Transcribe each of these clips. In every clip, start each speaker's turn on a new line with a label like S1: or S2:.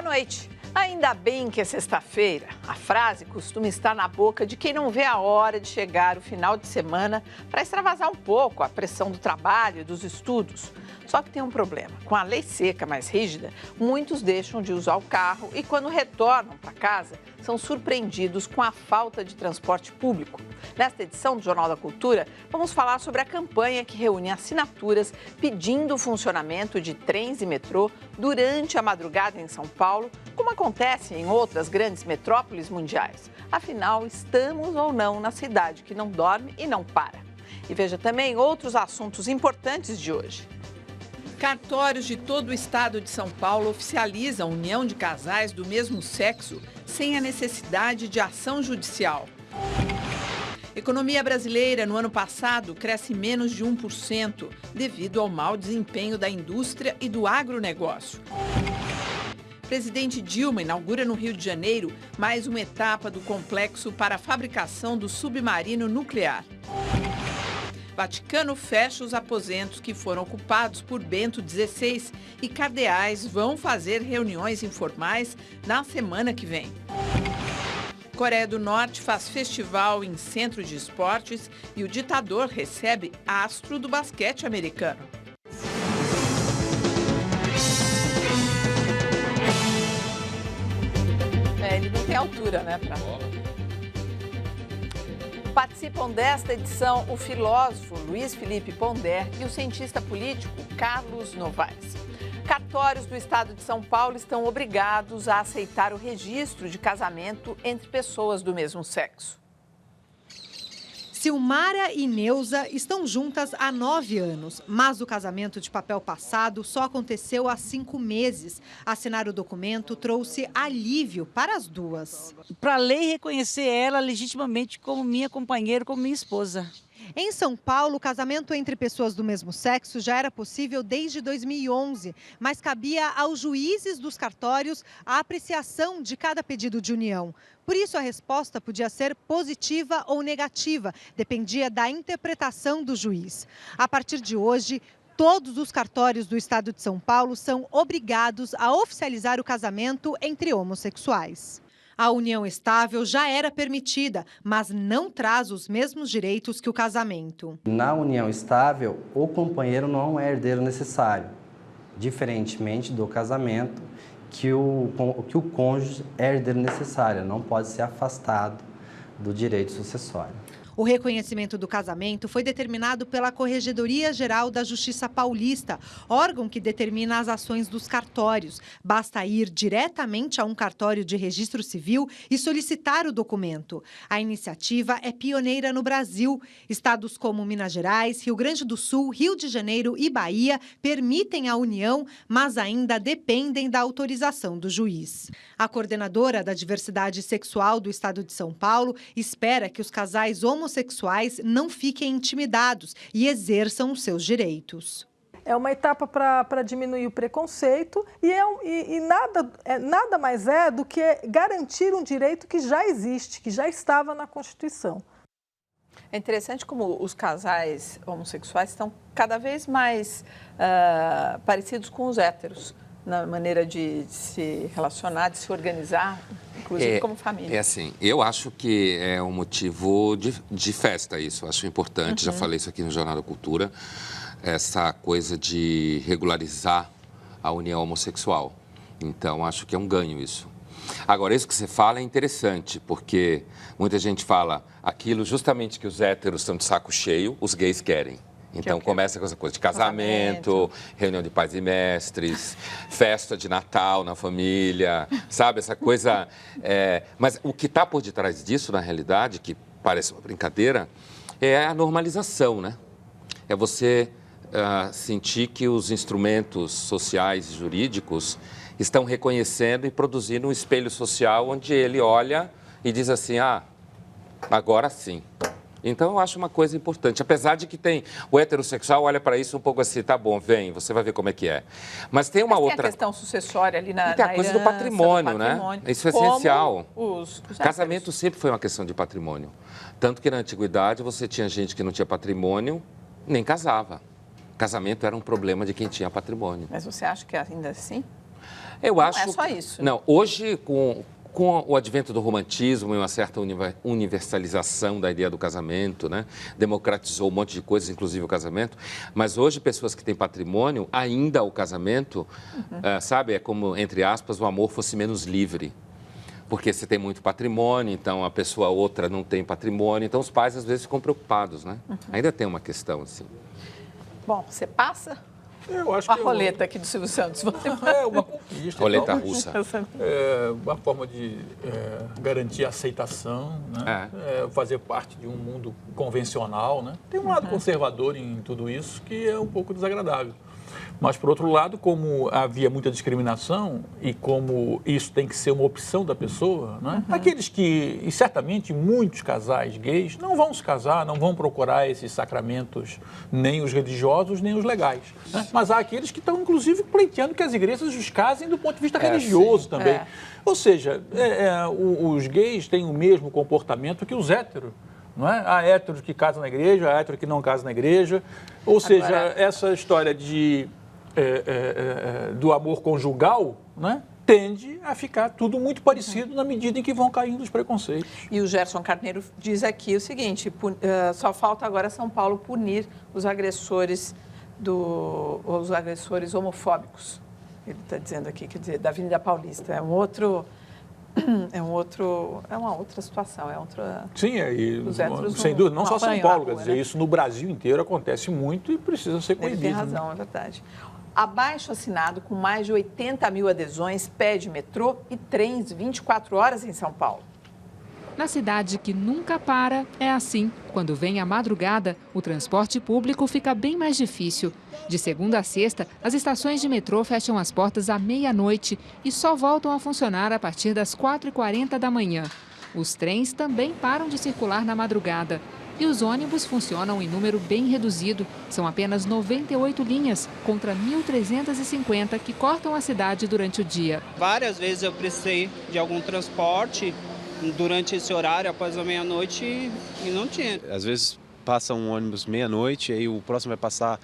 S1: noite. Ainda bem que é sexta-feira. A frase costuma estar na boca de quem não vê a hora de chegar o final de semana para extravasar um pouco a pressão do trabalho e dos estudos. Só que tem um problema. Com a lei seca mais rígida, muitos deixam de usar o carro e, quando retornam para casa, são surpreendidos com a falta de transporte público. Nesta edição do Jornal da Cultura, vamos falar sobre a campanha que reúne assinaturas pedindo o funcionamento de trens e metrô durante a madrugada em São Paulo, como acontece em outras grandes metrópoles mundiais. Afinal, estamos ou não na cidade que não dorme e não para? E veja também outros assuntos importantes de hoje. Cartórios de todo o estado de São Paulo oficializam a união de casais do mesmo sexo sem a necessidade de ação judicial. Economia brasileira no ano passado cresce menos de 1% devido ao mau desempenho da indústria e do agronegócio. Presidente Dilma inaugura no Rio de Janeiro mais uma etapa do complexo para a fabricação do submarino nuclear. Vaticano fecha os aposentos que foram ocupados por Bento XVI e cardeais vão fazer reuniões informais na semana que vem. Coreia do Norte faz festival em centro de esportes e o ditador recebe astro do basquete americano. Ele não tem altura, né? Participam desta edição o filósofo Luiz Felipe Pondé e o cientista político Carlos Novaes. Cartórios do estado de São Paulo estão obrigados a aceitar o registro de casamento entre pessoas do mesmo sexo.
S2: Silmara e Neuza estão juntas há 9 anos, mas o casamento de papel passado só aconteceu há 5 meses. Assinar o documento trouxe alívio para as duas.
S3: Para a lei reconhecer ela legitimamente como minha companheira, como minha esposa.
S2: Em São Paulo, o casamento entre pessoas do mesmo sexo já era possível desde 2011, mas cabia aos juízes dos cartórios a apreciação de cada pedido de união. Por isso, a resposta podia ser positiva ou negativa, dependia da interpretação do juiz. A partir de hoje, todos os cartórios do estado de São Paulo são obrigados a oficializar o casamento entre homossexuais. A união estável já era permitida, mas não traz os mesmos direitos que o casamento.
S4: Na união estável, o companheiro não é herdeiro necessário, diferentemente do casamento, que o cônjuge é herdeiro necessário, não pode ser afastado do direito sucessório.
S2: O reconhecimento do casamento foi determinado pela Corregedoria Geral da Justiça Paulista, órgão que determina as ações dos cartórios. Basta ir diretamente a um cartório de registro civil e solicitar o documento. A iniciativa é pioneira no Brasil. Estados como Minas Gerais, Rio Grande do Sul, Rio de Janeiro e Bahia permitem a união, mas ainda dependem da autorização do juiz. A coordenadora da diversidade sexual do estado de São Paulo espera que os casais homossexuais não fiquem intimidados e exerçam os seus direitos.
S5: É uma etapa para diminuir o preconceito e nada mais é do que garantir um direito que já existe, que já estava na Constituição.
S1: É interessante como os casais homossexuais estão cada vez mais parecidos com os héteros na maneira de se relacionar, de se organizar, inclusive como família.
S6: É assim, eu acho que é um motivo de festa isso, acho importante, já falei isso aqui no Jornal da Cultura, essa coisa de regularizar a união homossexual. Então, acho que é um ganho isso. Agora, isso que você fala é interessante, porque muita gente fala aquilo justamente que os héteros estão de saco cheio, os gays querem. Então, começa com essa coisa de casamento, reunião de pais e mestres, festa de Natal na família, sabe? Essa coisa... Mas o que está por detrás disso, na realidade, que parece uma brincadeira, é a normalização, né? É você sentir que os instrumentos sociais e jurídicos estão reconhecendo e produzindo um espelho social onde ele olha e diz assim, agora sim. Então, eu acho uma coisa importante, apesar de que tem o heterossexual olha para isso um pouco assim, tá bom, vem, você vai ver como é que é. Mas tem uma outra...
S1: Tem a questão sucessória ali na
S6: tem a coisa
S1: herança,
S6: do patrimônio, né? Isso é essencial.
S1: Os
S6: casamento sempre foi uma questão de patrimônio. Tanto que na antiguidade você tinha gente que não tinha patrimônio, nem casava. Casamento era um problema de quem tinha patrimônio.
S1: Mas você acha que ainda assim?
S6: Eu acho.
S1: Não é só isso.
S6: Não, hoje, com o advento do romantismo e uma certa universalização da ideia do casamento, né? Democratizou um monte de coisas, inclusive o casamento. Mas hoje, pessoas que têm patrimônio, ainda o casamento, sabe, é como, entre aspas, o amor fosse menos livre. Porque você tem muito patrimônio, então a pessoa outra não tem patrimônio. Então, os pais, às vezes, ficam preocupados, né? Ainda tem uma questão, assim.
S1: Bom, você passa?
S7: Eu acho
S1: A
S7: que
S1: roleta aqui do Silvio Santos. Você
S7: é uma conquista.
S6: Roleta russa.
S7: É uma forma de garantir a aceitação, né? Fazer parte de um mundo convencional, né? Tem um lado conservador em tudo isso que é um pouco desagradável. Mas, por outro lado, como havia muita discriminação e como isso tem que ser uma opção da pessoa, né? Aqueles que, e certamente muitos casais gays, não vão se casar, não vão procurar esses sacramentos, nem os religiosos, nem os legais. Né? Mas há aqueles que estão, inclusive, pleiteando que as igrejas os casem do ponto de vista religioso também. Ou seja, os gays têm o mesmo comportamento que os héteros. Não é? Há héteros que casam na igreja, há héteros que não casam na igreja. Ou seja, essa história do amor conjugal, né, tende a ficar tudo muito parecido na medida em que vão caindo os preconceitos.
S1: E o Gerson Carneiro diz aqui o seguinte, só falta agora São Paulo punir os agressores homofóbicos. Ele está dizendo aqui, quer dizer, da Avenida Paulista. É uma outra situação, é outra...
S7: Sim, sem dúvida, não só São Paulo, quer dizer, né? Isso no Brasil inteiro acontece muito e precisa ser coibido.
S1: Ele tem razão, é verdade. Abaixo-assinado com mais de 80 mil adesões pede metrô e trens 24 horas em São Paulo.
S8: Na cidade que nunca para, é assim. Quando vem a madrugada, o transporte público fica bem mais difícil. De segunda a sexta, as estações de metrô fecham as portas à meia-noite e só voltam a funcionar a partir das 4h40 da manhã. Os trens também param de circular na madrugada. E os ônibus funcionam em número bem reduzido. São apenas 98 linhas, contra 1.350 que cortam a cidade durante o dia.
S9: Várias vezes eu precisei de algum transporte durante esse horário, após a meia-noite, e não tinha.
S10: Às vezes passa um ônibus meia-noite, aí o próximo vai passar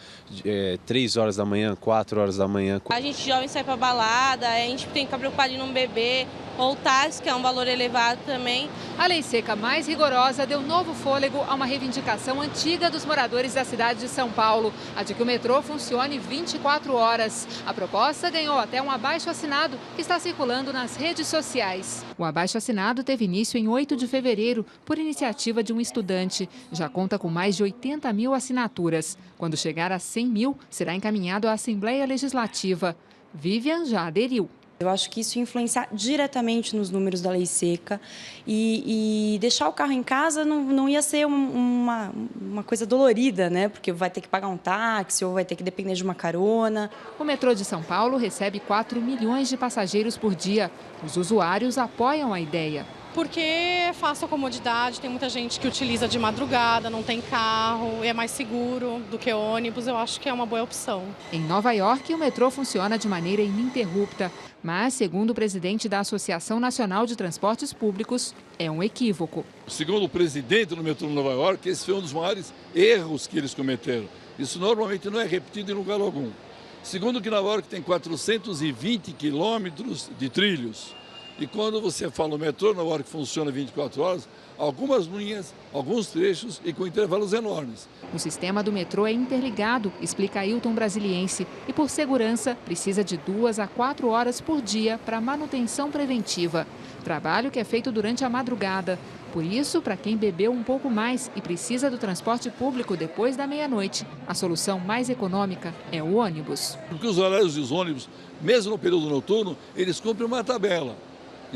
S10: 3 horas da manhã, 4 horas da manhã.
S11: A gente jovem sai para balada, a gente tem que ficar preocupado em não beber, ou táxi, que é um valor elevado também.
S8: A lei seca mais rigorosa deu novo fôlego a uma reivindicação antiga dos moradores da cidade de São Paulo, a de que o metrô funcione 24 horas. A proposta ganhou até um abaixo-assinado que está circulando nas redes sociais. O abaixo-assinado teve início em 8 de fevereiro, por iniciativa de um estudante. Já conta com mais de 80 mil assinaturas. Quando chegar a 100 mil, será encaminhado à Assembleia Legislativa. Vivian já aderiu.
S12: Eu acho que isso influencia diretamente nos números da lei seca e deixar o carro em casa não ia ser uma coisa dolorida, né? Porque vai ter que pagar um táxi ou vai ter que depender de uma carona.
S8: O metrô de São Paulo recebe 4 milhões de passageiros por dia. Os usuários apoiam a ideia.
S11: Porque é fácil a comodidade, tem muita gente que utiliza de madrugada, não tem carro, é mais seguro do que ônibus, eu acho que é uma boa opção.
S8: Em Nova York, o metrô funciona de maneira ininterrupta, mas, segundo o presidente da Associação Nacional de Transportes Públicos, é um equívoco.
S13: Segundo o presidente do metrô de Nova York, esse foi um dos maiores erros que eles cometeram. Isso normalmente não é repetido em lugar algum. Segundo que Nova York tem 420 quilômetros de trilhos. E quando você fala o metrô, na hora que funciona 24 horas, algumas linhas, alguns trechos e com intervalos enormes.
S8: O sistema do metrô é interligado, explica Ailton Brasiliense, e por segurança precisa de 2 a 4 horas por dia para manutenção preventiva. Trabalho que é feito durante a madrugada. Por isso, para quem bebeu um pouco mais e precisa do transporte público depois da meia-noite, a solução mais econômica é o ônibus.
S13: Porque os horários dos ônibus, mesmo no período noturno, eles cumprem uma tabela.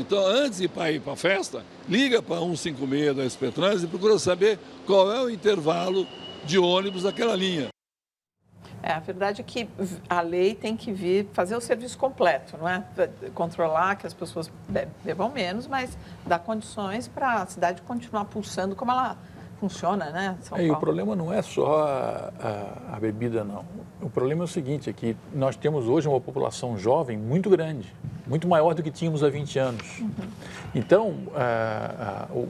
S13: Então, antes de ir para a festa, liga para 156 da SP Trans e procura saber qual é o intervalo de ônibus daquela linha.
S1: A verdade é que a lei tem que vir fazer o serviço completo, não é? Controlar que as pessoas bebam menos, mas dar condições para a cidade continuar pulsando como ela funciona, né?
S7: O problema não é só a bebida, não. O problema é o seguinte, é que nós temos hoje uma população jovem muito grande, muito maior do que tínhamos há 20 anos. Então,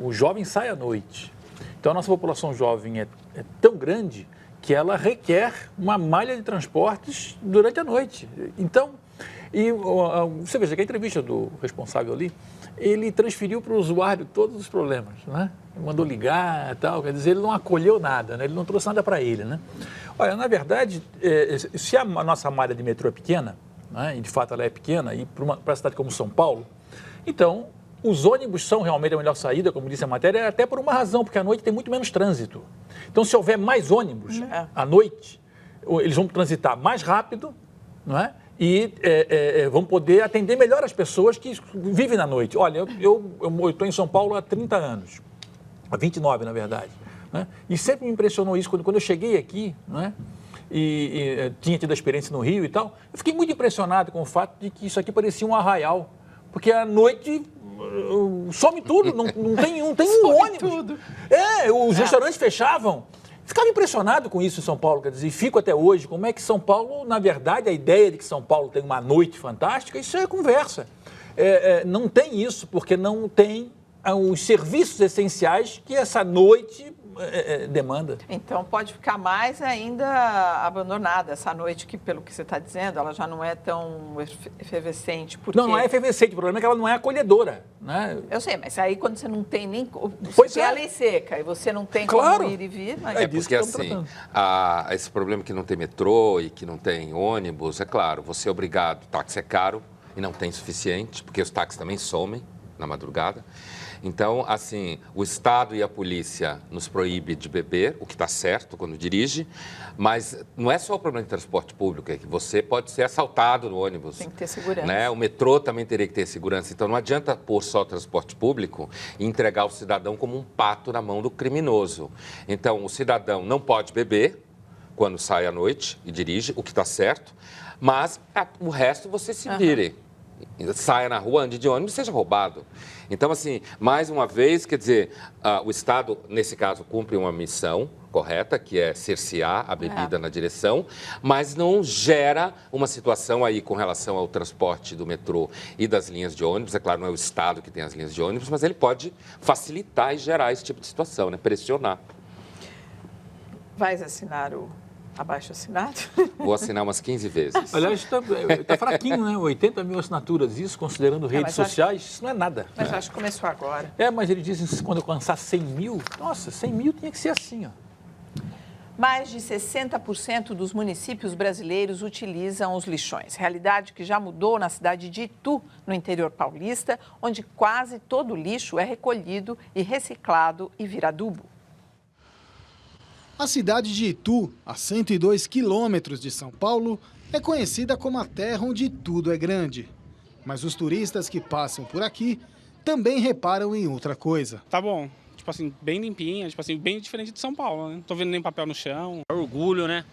S7: o jovem sai à noite. Então, a nossa população jovem é tão grande que ela requer uma malha de transportes durante a noite. Então, E você veja que a entrevista do responsável ali, ele transferiu para o usuário todos os problemas, né? Mandou ligar e tal, quer dizer, ele não acolheu nada, né? Ele não trouxe nada para ele, né? Olha, na verdade, se a nossa malha de metrô é pequena, né? E de fato ela é pequena, e para uma cidade como São Paulo, então os ônibus são realmente a melhor saída, como disse a matéria, até por uma razão, porque à noite tem muito menos trânsito. Então, se houver mais ônibus à noite, eles vão transitar mais rápido, não é? E vão poder atender melhor as pessoas que vivem na noite. Olha, eu estou em São Paulo há 30 anos, há 29, na verdade, né? E sempre me impressionou isso quando eu cheguei aqui, né? E tinha tido a experiência no Rio e tal. Eu fiquei muito impressionado com o fato de que isso aqui parecia um arraial, porque à noite some tudo, não tem um ônibus. Tudo. Os restaurantes fechavam. Ficava impressionado com isso em São Paulo, quer dizer, e fico até hoje, como é que São Paulo, na verdade, a ideia de que São Paulo tem uma noite fantástica, isso é conversa. Não tem isso, porque não tem os serviços essenciais que essa noite demanda.
S1: Então pode ficar mais ainda abandonada essa noite, que pelo que você está dizendo, ela já não é tão efervescente. Porque...
S7: Não é efervescente, o problema é que ela não é acolhedora, né?
S1: Eu sei, mas aí quando você não tem nem... Você tem a lei seca e você não tem como ir e vir... Mas...
S6: porque assim, esse problema que não tem metrô e que não tem ônibus, é claro, você é obrigado, o táxi é caro e não tem suficiente, porque os táxis também somem na madrugada. Então, assim, o Estado e a polícia nos proíbe de beber, o que está certo quando dirige, mas não é só o problema de transporte público, é que você pode ser assaltado no ônibus.
S1: Tem que ter segurança.
S6: Né? O metrô também teria que ter segurança. Então, não adianta pôr só o transporte público e entregar o cidadão como um pato na mão do criminoso. Então, o cidadão não pode beber quando sai à noite e dirige, o que está certo, mas o resto você se vire. Saia na rua, ande de ônibus e seja roubado. Então, assim, mais uma vez, quer dizer, o Estado, nesse caso, cumpre uma missão correta, que é cercear a bebida na direção, mas não gera uma situação aí com relação ao transporte do metrô e das linhas de ônibus. É claro, não é o Estado que tem as linhas de ônibus, mas ele pode facilitar e gerar esse tipo de situação, né? Pressionar.
S1: Vais assinar o abaixo-assinado?
S6: Vou assinar umas 15 vezes.
S7: Aliás, está fraquinho, né? 80 mil assinaturas, isso considerando redes sociais, isso não é nada.
S1: Mas acho que começou agora.
S7: Mas eles dizem que quando alcançar 100 mil, nossa, 100 mil tinha que ser assim, ó.
S1: Mais de 60% dos municípios brasileiros utilizam os lixões, realidade que já mudou na cidade de Itu, no interior paulista, onde quase todo o lixo é recolhido e reciclado e vira adubo.
S14: A cidade de Itu, a 102 quilômetros de São Paulo, é conhecida como a terra onde tudo é grande. Mas os turistas que passam por aqui também reparam em outra coisa.
S9: Tá bom, tipo assim, bem limpinha, tipo assim, bem diferente de São Paulo, né? Não tô vendo nem papel no chão.
S15: Orgulho, né?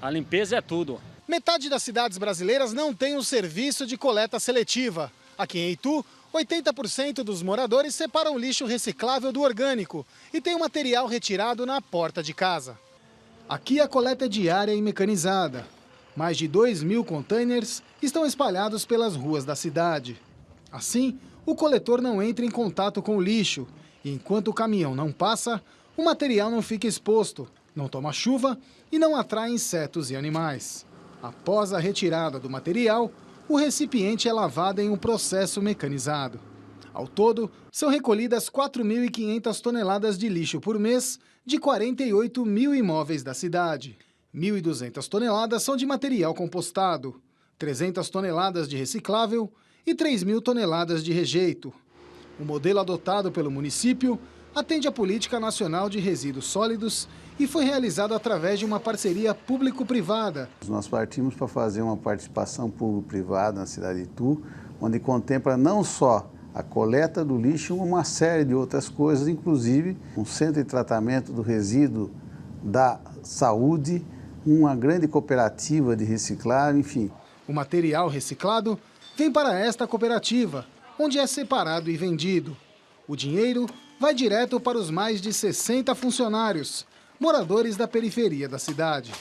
S15: A limpeza é tudo.
S14: Metade das cidades brasileiras não tem um serviço de coleta seletiva. Aqui em Itu, 80% dos moradores separam o lixo reciclável do orgânico e tem o material retirado na porta de casa. Aqui a coleta é diária e mecanizada. Mais de 2.000 containers estão espalhados pelas ruas da cidade. Assim, o coletor não entra em contato com o lixo e enquanto o caminhão não passa, o material não fica exposto, não toma chuva e não atrai insetos e animais. Após a retirada do material, o recipiente é lavado em um processo mecanizado. Ao todo, são recolhidas 4.500 toneladas de lixo por mês de 48 mil imóveis da cidade. 1.200 toneladas são de material compostado, 300 toneladas de reciclável e 3.000 toneladas de rejeito. O modelo adotado pelo município atende à Política Nacional de Resíduos Sólidos e foi realizado através de uma parceria público-privada.
S16: Nós partimos para fazer uma participação público-privada na cidade de Itu, onde contempla não só a coleta do lixo, uma série de outras coisas, inclusive um centro de tratamento do resíduo da saúde, uma grande cooperativa de reciclagem, enfim.
S14: O material reciclado vem para esta cooperativa, onde é separado e vendido. O dinheiro vai direto para os mais de 60 funcionários, moradores da periferia da cidade.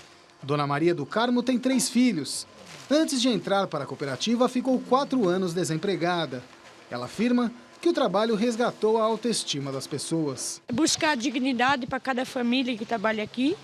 S14: Dona Maria do Carmo tem 3 filhos. Antes de entrar para a cooperativa, ficou 4 anos desempregada. Ela afirma que o trabalho resgatou a autoestima das pessoas.
S17: Buscar dignidade para cada família que trabalha aqui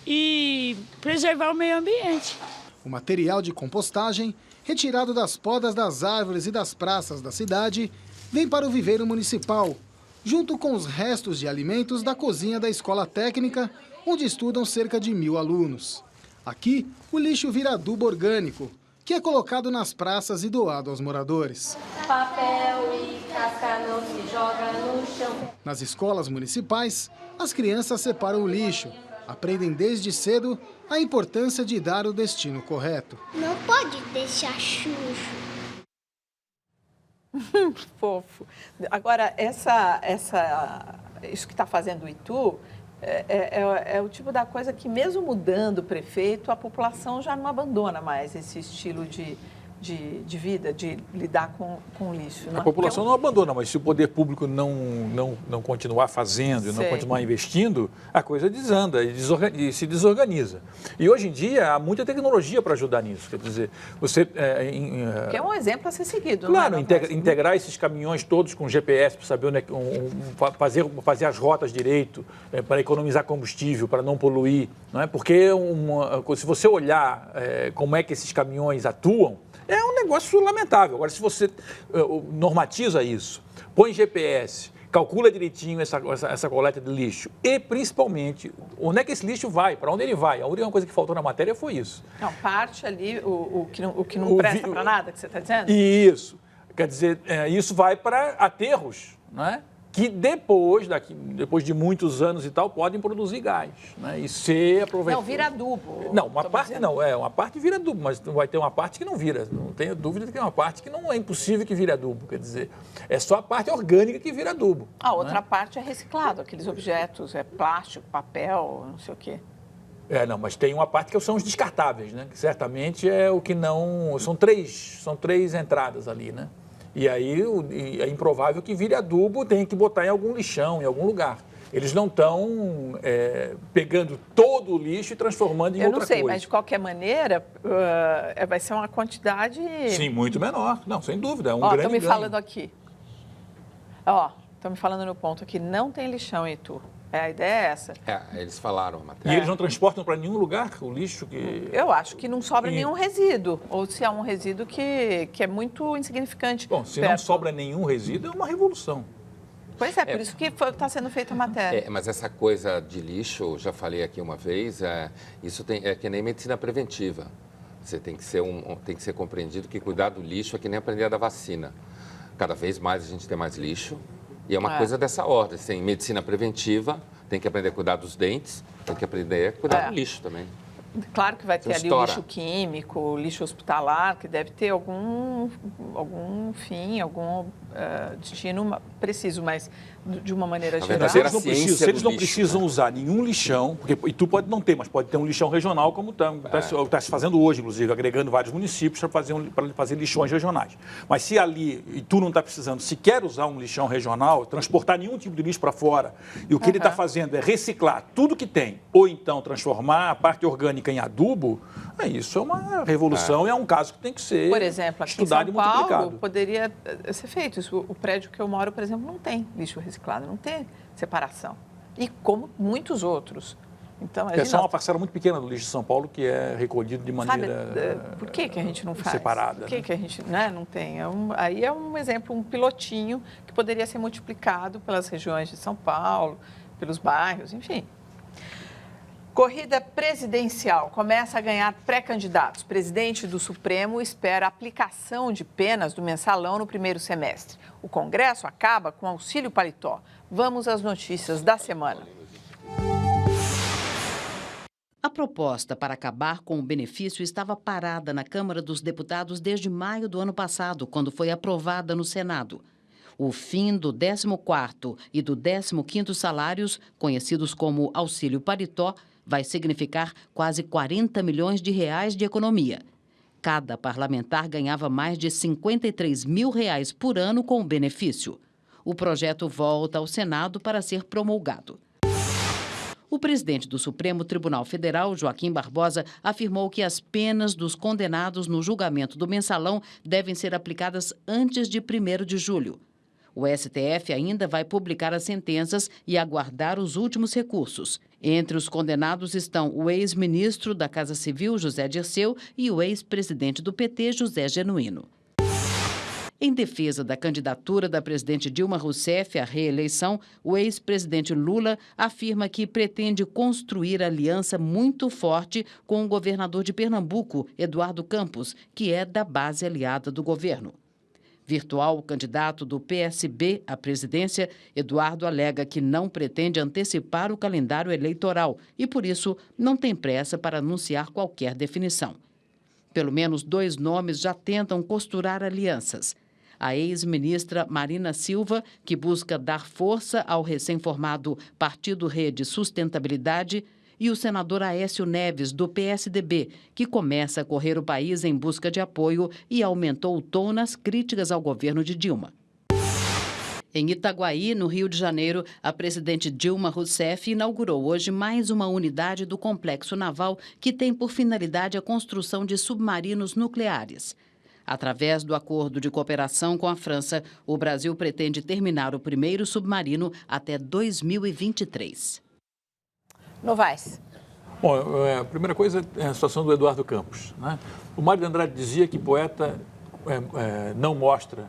S17: e preservar o meio ambiente.
S14: O material de compostagem retirado das podas das árvores e das praças da cidade, vem para o viveiro municipal, junto com os restos de alimentos da cozinha da escola técnica, onde estudam cerca de 1.000 alunos. Aqui, o lixo vira adubo orgânico, que é colocado nas praças e doado aos moradores.
S18: Papel e casca não se joga no chão.
S14: Nas escolas municipais, as crianças separam o lixo, aprendem desde cedo a importância de dar o destino correto.
S18: Não pode deixar sujo.
S1: Fofo. Agora, isso que está fazendo o Itu é o tipo da coisa que, mesmo mudando o prefeito, a população já não abandona mais esse estilo de vida, de lidar com o lixo.
S7: A população não abandona, mas se o poder público não continuar fazendo e não continuar investindo, a coisa desanda e se desorganiza. E hoje em dia há muita tecnologia para ajudar nisso. Quer dizer, você...
S1: que é um exemplo a ser seguido.
S7: Claro, integrar esses caminhões todos com GPS para saber onde fazer as rotas direito, para economizar combustível, para não poluir. Não é? Porque se você olhar como é que esses caminhões atuam, é um negócio lamentável. Agora, se você normatiza isso, põe GPS, calcula direitinho essa coleta de lixo e, principalmente, onde é que esse lixo vai, para onde ele vai. A única coisa que faltou na matéria foi isso.
S1: Não, parte ali, o que não presta para nada, que você está dizendo?
S7: Isso. Quer dizer, isso vai para aterros, não é? Que depois de muitos anos e tal, podem produzir gás, né? E ser aproveitado.
S1: Não, vira adubo.
S7: Não, uma parte vira adubo, mas vai ter uma parte que não vira. Não tenho dúvida que tem uma parte que não é impossível que vire adubo, quer dizer, é só a parte orgânica que vira adubo.
S1: A outra parte é reciclado, aqueles objetos, plástico, papel, não sei o quê.
S7: Não, mas tem uma parte que são os descartáveis, né? Que certamente é o que não... São três entradas ali, né? E aí é improvável que vire adubo, tem que botar em algum lixão, em algum lugar. Eles não estão pegando todo o lixo e transformando em outra coisa.
S1: Eu não sei, mas de qualquer maneira, vai ser uma quantidade...
S7: Sim, muito menor. Não, sem dúvida, é um grande ganho.
S1: Estão me falando aqui. Estão me falando no ponto aqui, não tem lixão em Itu. A ideia é essa.
S6: Eles falaram a matéria.
S7: E eles não transportam para nenhum lugar o lixo que...
S1: Eu acho que não sobra nenhum resíduo. Ou se há um resíduo que é muito insignificante.
S7: Bom, se não sobra nenhum resíduo, é uma revolução.
S1: Pois é, por isso que está sendo feita a matéria.
S6: Mas essa coisa de lixo, já falei aqui uma vez, isso é que nem medicina preventiva. Você tem que ser compreendido que cuidar do lixo é que nem aprender a dar vacina. Cada vez mais a gente tem mais lixo. E é uma coisa dessa ordem. Tem medicina preventiva, tem que aprender a cuidar dos dentes, tem que aprender a cuidar do lixo também.
S1: Claro que vai ter ali o lixo químico, o lixo hospitalar, que deve ter algum fim, algum destino preciso, mas de uma maneira geral...
S7: Se eles não precisam usar nenhum lixão, porque Itu pode não ter, mas pode ter um lixão regional, como está se fazendo hoje, inclusive, agregando vários municípios para fazer lixões regionais. Mas se ali Itu não está precisando sequer usar um lixão regional, transportar nenhum tipo de lixo para fora, e o que ele está fazendo é reciclar tudo que tem, ou então transformar a parte orgânica em adubo, isso é uma revolução e é um caso que tem que ser
S1: por exemplo, aqui
S7: estudado
S1: em São Paulo,
S7: e multiplicado.
S1: Poderia ser feito isso. O prédio que eu moro, por exemplo, não tem lixo reciclado, não tem separação. E como muitos outros. Então,
S7: é só uma parcela muito pequena do lixo de São Paulo que é recolhido de maneira
S1: por que a gente não faz?
S7: Separada.
S1: Por que a gente não tem? Aí é um exemplo, um pilotinho que poderia ser multiplicado pelas regiões de São Paulo, pelos bairros, enfim. Corrida presidencial começa a ganhar pré-candidatos. O presidente do Supremo espera a aplicação de penas do mensalão no primeiro semestre. O Congresso acaba com auxílio paletó. Vamos às notícias da semana.
S19: A proposta para acabar com o benefício estava parada na Câmara dos Deputados desde maio do ano passado, quando foi aprovada no Senado. O fim do 14º e do 15º salários, conhecidos como auxílio paletó, vai significar quase 40 milhões de reais de economia. Cada parlamentar ganhava mais de 53 mil reais por ano com o benefício. O projeto volta ao Senado para ser promulgado. O presidente do Supremo Tribunal Federal, Joaquim Barbosa, afirmou que as penas dos condenados no julgamento do mensalão devem ser aplicadas antes de 1º de julho. O STF ainda vai publicar as sentenças e aguardar os últimos recursos. Entre os condenados estão o ex-ministro da Casa Civil, José Dirceu, e o ex-presidente do PT, José Genuíno. Em defesa da candidatura da presidente Dilma Rousseff à reeleição, o ex-presidente Lula afirma que pretende construir aliança muito forte com o governador de Pernambuco, Eduardo Campos, que é da base aliada do governo. Virtual candidato do PSB à presidência, Eduardo alega que não pretende antecipar o calendário eleitoral e, por isso, não tem pressa para anunciar qualquer definição. Pelo menos 2 nomes já tentam costurar alianças. A ex-ministra Marina Silva, que busca dar força ao recém-formado Partido Rede Sustentabilidade, e o senador Aécio Neves, do PSDB, que começa a correr o país em busca de apoio e aumentou o tom nas críticas ao governo de Dilma. Em Itaguaí, no Rio de Janeiro, a presidente Dilma Rousseff inaugurou hoje mais uma unidade do complexo naval que tem por finalidade a construção de submarinos nucleares. Através do acordo de cooperação com a França, o Brasil pretende terminar o primeiro submarino até 2023.
S1: Novaes.
S7: Bom, a primeira coisa é a situação do Eduardo Campos, né? O Mário de Andrade dizia que poeta não mostra,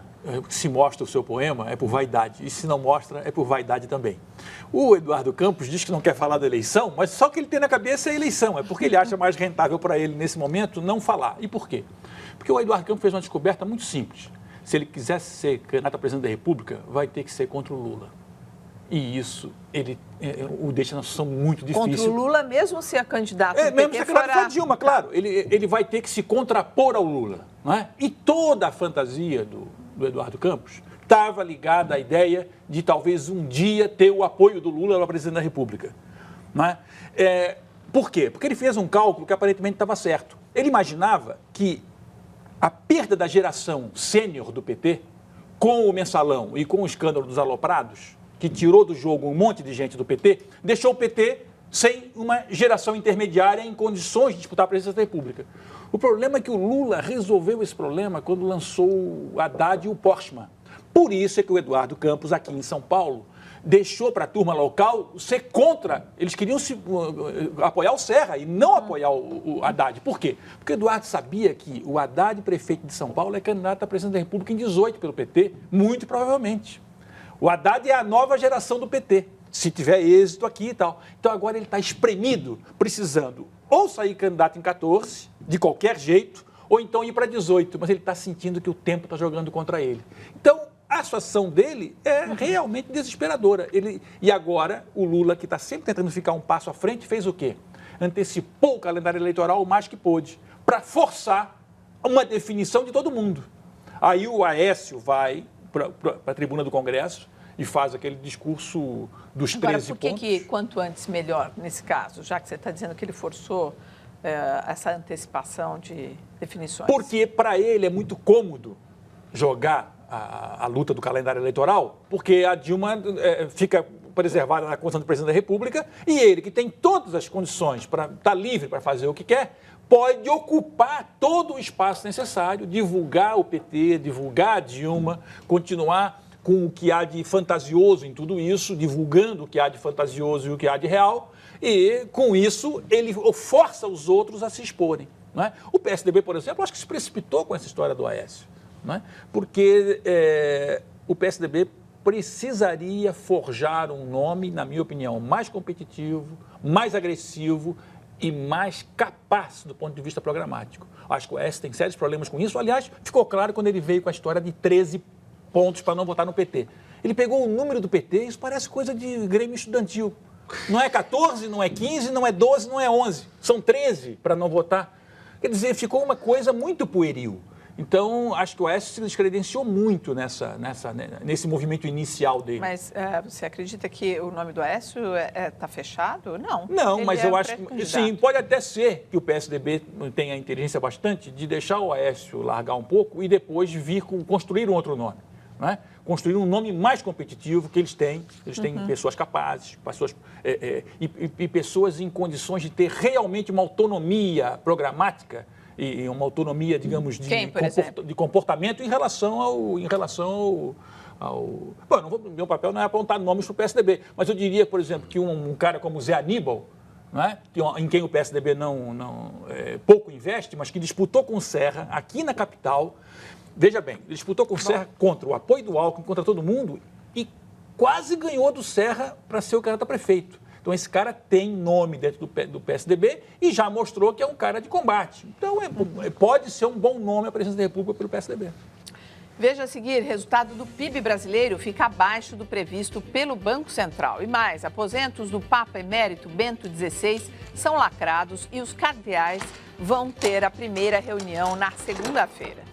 S7: se mostra o seu poema é por vaidade, e se não mostra é por vaidade também. O Eduardo Campos diz que não quer falar da eleição, mas só o que ele tem na cabeça é a eleição, é porque ele acha mais rentável para ele, nesse momento, não falar. E por quê? Porque o Eduardo Campos fez uma descoberta muito simples. Se ele quisesse ser candidato a presidente da República, vai ter que ser contra o Lula. E isso, ele o deixa na situação muito difícil.
S1: Contra o Lula, mesmo se a candidata do
S7: mesmo
S1: PT
S7: se a candidata for Dilma, claro. Ele vai ter que se contrapor ao Lula. Não é? E toda a fantasia do Eduardo Campos estava ligada à ideia de talvez um dia ter o apoio do Lula para presidente da República. Não é? Por quê? Porque ele fez um cálculo que aparentemente estava certo. Ele imaginava que a perda da geração sênior do PT, com o mensalão e com o escândalo dos aloprados, que tirou do jogo um monte de gente do PT, deixou o PT sem uma geração intermediária em condições de disputar a presidência da República. O problema é que o Lula resolveu esse problema quando lançou o Haddad e o Portman. Por isso é que o Eduardo Campos, aqui em São Paulo, deixou para a turma local ser contra. Eles queriam apoiar o Serra e não apoiar o Haddad. Por quê? Porque o Eduardo sabia que o Haddad, prefeito de São Paulo, é candidato a presidente da República em 2018 pelo PT, muito provavelmente. O Haddad é a nova geração do PT, se tiver êxito aqui e tal. Então agora ele está espremido, precisando ou sair candidato em 14, de qualquer jeito, ou então ir para 18, mas ele está sentindo que o tempo está jogando contra ele. Então, a situação dele é realmente desesperadora. E agora, o Lula, que está sempre tentando ficar um passo à frente, fez o quê? Antecipou o calendário eleitoral o mais que pôde, para forçar uma definição de todo mundo. Aí o Aécio vai para a tribuna do Congresso e faz aquele discurso dos 13 pontos.
S1: Por que quanto antes melhor nesse caso, já que você está dizendo que ele forçou essa antecipação de definições?
S7: Porque para ele é muito cômodo jogar a luta do calendário eleitoral, porque a Dilma fica preservada na Constituição do Presidente da República e ele, que tem todas as condições para estar livre para fazer o que quer, pode ocupar todo o espaço necessário, divulgar o PT, divulgar a Dilma, continuar com o que há de fantasioso em tudo isso, divulgando o que há de fantasioso e o que há de real, e com isso ele força os outros a se exporem. Não é? O PSDB, por exemplo, acho que se precipitou com essa história do Aécio, não é? Porque o PSDB precisaria forjar um nome, na minha opinião, mais competitivo, mais agressivo e mais capaz do ponto de vista programático. Acho que o Aécio tem sérios problemas com isso. Aliás, ficou claro quando ele veio com a história de 13 pontos para não votar no PT. Ele pegou o número do PT, isso parece coisa de Grêmio Estudantil. Não é 14, não é 15, não é 12, não é 11. São 13 para não votar. Quer dizer, ficou uma coisa muito pueril. Então, acho que o Aécio se descredenciou muito nesse movimento inicial dele.
S1: Mas você acredita que o nome do Aécio está fechado? Não.
S7: Não, mas eu acho que, sim, pode até ser que o PSDB tenha inteligência bastante de deixar o Aécio largar um pouco e depois vir construir um outro nome. Né? Construir um nome mais competitivo que eles têm. Eles têm pessoas capazes, e pessoas em condições de ter realmente uma autonomia programática e uma autonomia, digamos, de comportamento em relação Bom, meu papel não é apontar nomes para o PSDB, mas eu diria, por exemplo, que um cara como Zé Aníbal, não é? Em quem o PSDB pouco investe, mas que disputou com o Serra aqui na capital. Veja bem, ele disputou com o Serra contra o apoio do Alckmin, contra todo mundo, e quase ganhou do Serra para ser o candidato a prefeito. Então, esse cara tem nome dentro do PSDB e já mostrou que é um cara de combate. Então, pode ser um bom nome a presidência da República pelo PSDB.
S1: Veja a seguir, resultado do PIB brasileiro fica abaixo do previsto pelo Banco Central. E mais, aposentos do Papa Emérito Bento XVI são lacrados e os cardeais vão ter a primeira reunião na segunda-feira.